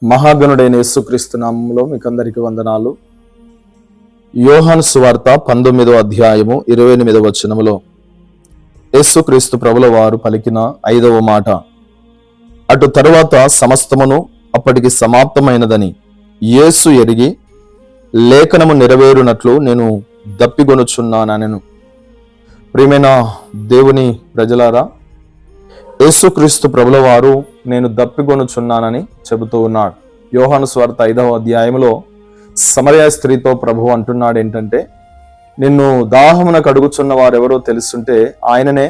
మహాగణుడైన యేసుక్రీస్తు నామములో మీకందరికి వందనాలు. యోహాను సువార్త 19వ అధ్యాయము 28వ వచనములో యేసుక్రీస్తు ప్రభుల వారు పలికిన 5వ మాట, అటు తరువాత సమస్తమును అప్పటికి సమాప్తమైనదని యేసు ఎరిగి లేఖనము నెరవేరునట్లు నేను దప్పిగొనుచున్నానెను. ప్రియమైన దేవుని ప్రజలారా, యేసుక్రీస్తు ప్రభుల వారు నేను దప్పిగొనుచున్నానని చెబుతూ ఉన్నాడు. యోహాను సువార్త 5వ అధ్యాయంలో సమరయ స్త్రీతో ప్రభు అంటున్నాడు ఏంటంటే, నిన్ను దాహమునకు అడుగుచున్న వారెవరో తెలుసుంటే ఆయననే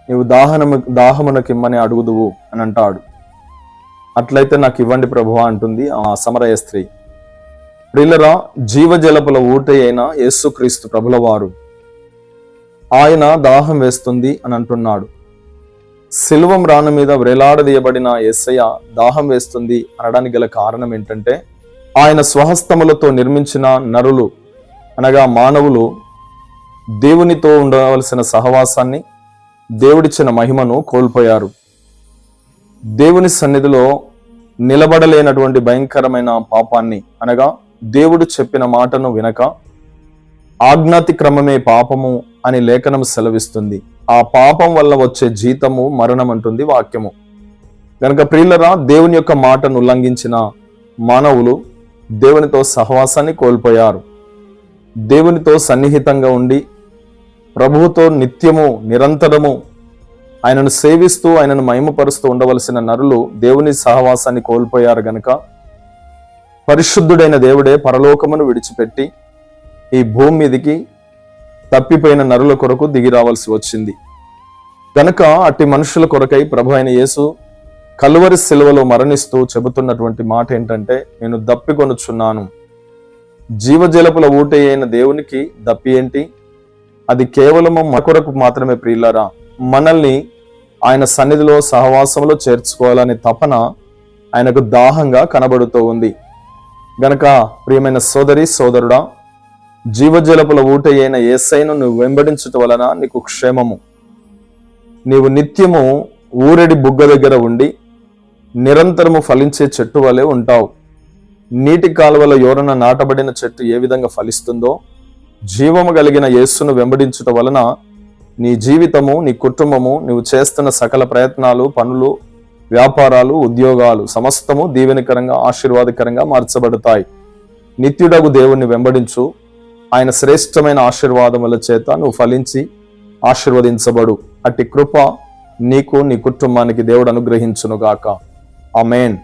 నీవు దాహమునకిమ్మని అడుగుదువు అని అంటాడు. అట్లయితే నాకు ఇవ్వండి ప్రభువా అంటుంది ఆ సమరయ స్త్రీ. ప్రియులరా, జీవజలపుల ఊట అయిన యేసుక్రీస్తు ప్రభుల వారు ఆయన దాహం వేస్తుంది అని అంటున్నాడు. సిలువం రాను మీద వ్రేలాడదీయబడిన యేసయ్య దాహం వేస్తుంది అనడానికి గల కారణం ఏంటంటే, ఆయన స్వహస్తములతో నిర్మించిన నరులు అనగా మానవులు దేవునితో ఉండవలసిన సహవాసాన్ని, దేవుడిచ్చిన మహిమను కోల్పోయారు. దేవుని సన్నిధిలో నిలబడలేనటువంటి భయంకరమైన పాపాన్ని అనగా దేవుడు చెప్పిన మాటను వినక ఆజ్ఞాతిక్రమమే పాపము అని లేఖనం సెలవిస్తుంది. ఆ పాపం వల్ల వచ్చే జీతము మరణం అంటుంది వాక్యము. కనుక ప్రియులరా, దేవుని యొక్క మాటను ఉల్లంఘించిన మానవులు దేవునితో సహవాసాన్ని కోల్పోయారు. దేవునితో సన్నిహితంగా ఉండి ప్రభువుతో నిత్యము నిరంతరము ఆయనను సేవిస్తూ ఆయనను మహిమపరుస్తూ ఉండవలసిన నరులు దేవుని సహవాసాన్ని కోల్పోయారు. గనుక పరిశుద్ధుడైన దేవుడే పరలోకమును విడిచిపెట్టి ఈ భూమి మీదికి తప్పిపోయిన నరుల కొరకు దిగి రావాల్సి వచ్చింది. కనుక అట్టి మనుషుల కొరకై ప్రభు అయిన యేసు కలువరి శిలువలో మరణిస్తూ చెబుతున్నటువంటి మాట ఏంటంటే, నేను దప్పికొనుచున్నాను. జీవజలపుల ఊట అయిన దేవునికి దప్పి ఏంటి? అది కేవలము మన కొరకు మాత్రమే. ప్రియులారా, మనల్ని ఆయన సన్నిధిలో సహవాసంలో చేర్చుకోవాలనే తపన ఆయనకు దాహంగా కనబడుతూ ఉంది. గనక ప్రియమైన సోదరి సోదరుడా, జీవజలపుల ఊట అయిన యేసయ్యను నువ్వు వెంబడించుట వలన నీకు క్షేమము. నీవు నిత్యము ఊరెడి బుగ్గ దగ్గర ఉండి నిరంతరము ఫలించే చెట్టు వలె ఉంటావు. నీటి కాలువల యోరన నాటబడిన చెట్టు ఏ విధంగా ఫలిస్తుందో, జీవము కలిగిన యేసును వెంబడించుట వలన నీ జీవితము, నీ కుటుంబము, నీవు చేస్తున్న సకల ప్రయత్నాలు, పనులు, వ్యాపారాలు, ఉద్యోగాలు సమస్తము దీవెనకరంగా ఆశీర్వాదకరంగా మార్చబడతాయి. నిత్యుడగు దేవుణ్ణి వెంబడించు. ఆయన శ్రేష్టమైన ఆశీర్వాదముల చేత నువ్వు ఫలించి ఆశీర్వదించబడు. అట్టి కృప నీకు, నీ కుటుంబానికి దేవుడు అనుగ్రహించునుగాక. ఆమేన్.